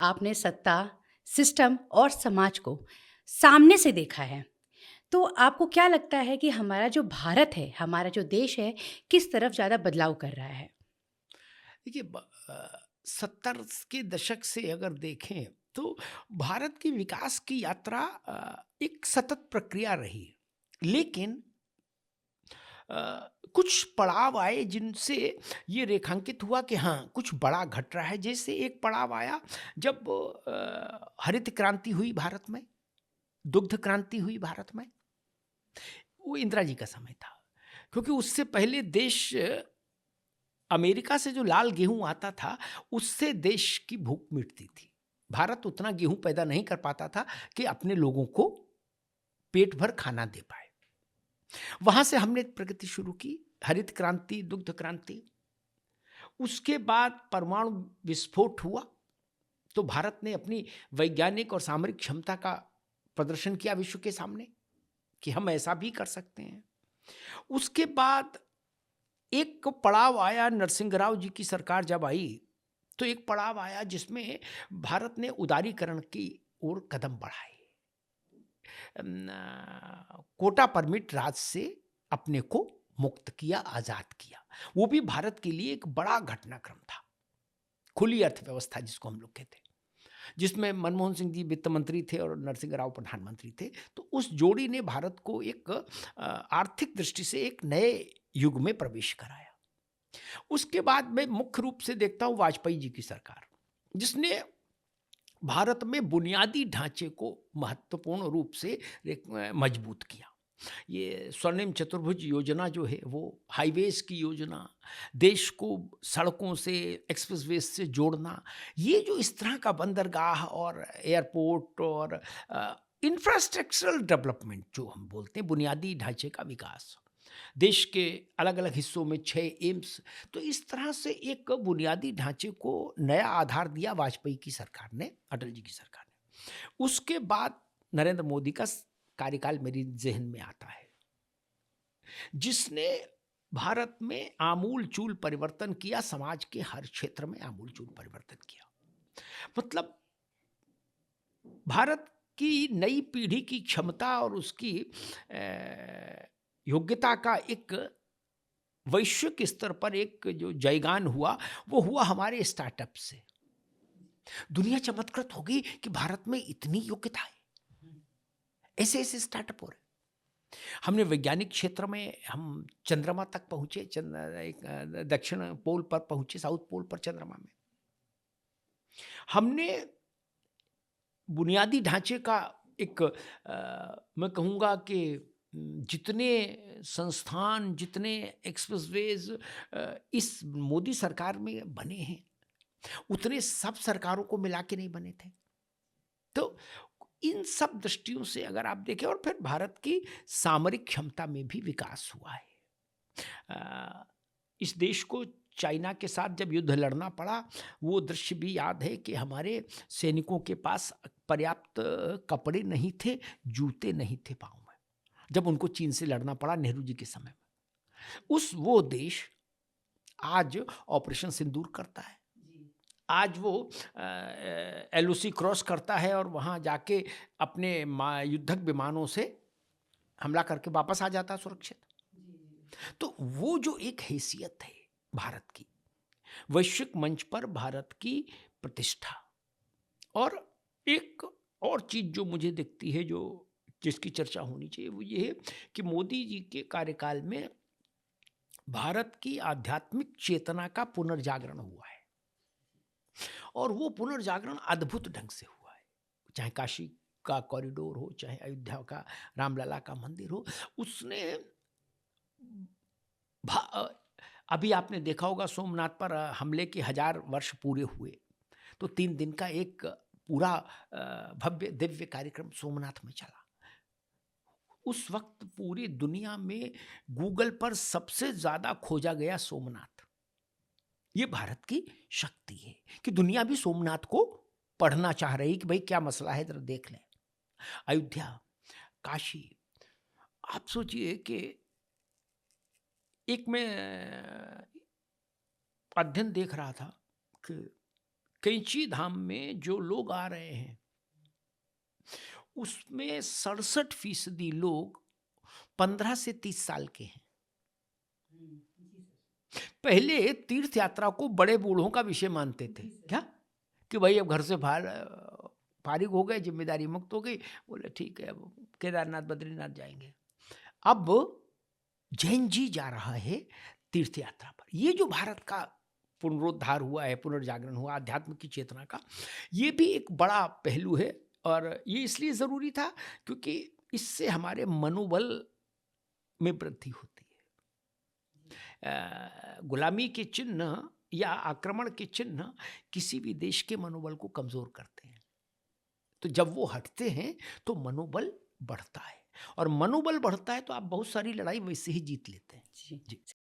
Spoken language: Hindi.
आपने सत्ता, सिस्टम और समाज को सामने से देखा है। तो आपको क्या लगता है कि हमारा जो भारत है, हमारा जो देश है, किस तरफ ज़्यादा बदलाव कर रहा है? देखिए 70 के दशक से अगर देखें तो भारत की विकास की यात्रा एक सतत प्रक्रिया रही। लेकिन कुछ पड़ाव आए जिनसे ये रेखांकित हुआ कि हाँ, कुछ बड़ा घट रहा है। जैसे एक पड़ाव आया जब हरित क्रांति हुई भारत में, दुग्ध क्रांति हुई भारत में। वो इंदिरा जी का समय था। क्योंकि उससे पहले देश अमेरिका से जो लाल गेहूँ आता था, उससे देश की भूख मिटती थी। भारत उतना गेहूँ पैदा नहीं कर पाता था कि अपने लोगों को पेट भर खाना दे पाए। वहाँ से हमने प्रगति शुरू की, हरित क्रांति, दुग्ध क्रांति। उसके बाद परमाणु विस्फोट हुआ, तो भारत ने अपनी वैज्ञानिक और सामरिक क्षमता का प्रदर्शन किया विश्व के सामने कि हम ऐसा भी कर सकते हैं। उसके बाद एक पड़ाव आया, नरसिंह राव जी की सरकार जब आई, तो एक पड़ाव आया जिसमें भारत ने उदारीकरण की ओर कदम बढ़ाए। कोटा परमिट राज से अपने को मुक्त किया, आजाद किया। वो भी भारत के लिए एक बड़ा घटनाक्रम था। खुली अर्थव्यवस्था जिसको हम लोग कहते हैं, जिसमें मनमोहन सिंह जी वित्त मंत्री थे और नरसिंह राव प्रधानमंत्री थे। तो उस जोड़ी ने भारत को एक आर्थिक दृष्टि से एक नए युग में प्रवेश कराया। उसके बाद मैं मुख्य रूप से देखता हूँ वाजपेयी जी की सरकार, जिसने भारत में बुनियादी ढांचे को महत्वपूर्ण रूप से मजबूत किया। ये स्वर्णिम चतुर्भुज योजना जो है, वो हाईवेज की योजना, देश को सड़कों से, एक्सप्रेसवेज से जोड़ना, ये जो इस तरह का बंदरगाह और एयरपोर्ट और इंफ्रास्ट्रक्चरल डेवलपमेंट जो हम बोलते हैं, बुनियादी ढांचे का विकास, देश के अलग अलग हिस्सों में 6 एम्स। तो इस तरह से एक बुनियादी ढांचे को नया आधार दिया वाजपेयी की सरकार ने, अटल जी की सरकार ने। उसके बाद नरेंद्र मोदी का कार्यकाल मेरी ज़हन में आता है, जिसने भारत में आमूल-चूल परिवर्तन किया, समाज के हर क्षेत्र में आमूल-चूल परिवर्तन किया। मतलब भारत की नई पीढ़ी की क्षमता और उसकी योग्यता का एक वैश्विक स्तर पर एक जो जयगान हुआ, वो हुआ हमारे स्टार्टअप से। दुनिया चमत्कृत हो गई कि भारत में इतनी योग्यता है। ऐसे-ऐसे स्टार्टअप हो रहे हैं। हमने वैज्ञानिक क्षेत्र में हम चंद्रमा तक पहुँचे, दक्षिण पोल पर पहुँचे, साउथ पोल पर चंद्रमा में। हमने बुनियादी ढांचे का एक मैं कहूँगा कि जितने संस्थान, जितने एक्सप्रेसवेज़ इस मोदी सरकार में बने हैं, उतने सब सरकारों को मिला के नहीं बने थे। तो इन सब दृष्टियों से अगर आप देखें, और फिर भारत की सामरिक क्षमता में भी विकास हुआ है। अ, इस देश को चाइना के साथ जब युद्ध लड़ना पड़ा, वो दृश्य भी याद है कि हमारे सैनिकों के पास पर्याप्त कपड़े नहीं थे, जूते नहीं थे पाँव में, जब उनको चीन से लड़ना पड़ा नेहरू जी के समय में। उस वो देश आज ऑपरेशन सिंदूर करता है। आज वो एलओसी क्रॉस करता है और वहाँ जाके अपने युद्धक विमानों से हमला करके वापस आ जाता है सुरक्षित। तो वो जो एक हैसियत है भारत की, वैश्विक मंच पर भारत की प्रतिष्ठा। और एक और चीज जो मुझे दिखती है, जो जिसकी चर्चा होनी चाहिए, वो ये है कि मोदी जी के कार्यकाल में भारत की आध्यात्मिक चेतना का पुनर्जागरण हुआ है, और वो पुनर्जागरण अद्भुत ढंग से हुआ है। चाहे काशी का कॉरिडोर हो, चाहे अयोध्या का रामलला का मंदिर हो, उसने अभी आपने देखा होगा सोमनाथ पर हमले के 1000 वर्ष पूरे हुए, तो 3 दिन का एक पूरा भव्य दिव्य कार्यक्रम सोमनाथ में चला। उस वक्त पूरी दुनिया में गूगल पर सबसे ज्यादा खोजा गया सोमनाथ। ये भारत की शक्ति है कि दुनिया भी सोमनाथ को पढ़ना चाह रही कि भाई क्या मसला है, जरा देख लें। अयोध्या, काशी, आप सोचिए कि एक मैं अध्ययन देख रहा था कि कैंची धाम में जो लोग आ रहे हैं उसमें 67% लोग 15 से 30 साल के हैं। पहले तीर्थ यात्रा को बड़े बूढ़ों का विषय मानते थे। क्या कि भाई अब घर से बाहर फारिग हो गए, जिम्मेदारी मुक्त हो गई, बोले ठीक है अब केदारनाथ बद्रीनाथ जाएंगे। अब जैन जी जा रहा है तीर्थ यात्रा पर। ये जो भारत का पुनरुद्धार हुआ है, पुनर्जागरण हुआ आध्यात्म की चेतना का, ये भी एक बड़ा पहलू है। और ये इसलिए ज़रूरी था क्योंकि इससे हमारे मनोबल में वृद्धि होती है। गुलामी के चिन्ह या आक्रमण के चिन्ह किसी भी देश के मनोबल को कमज़ोर करते हैं। तो जब वो हटते हैं तो मनोबल बढ़ता है, और मनोबल बढ़ता है तो आप बहुत सारी लड़ाई वैसे ही जीत लेते हैं। जी। जी।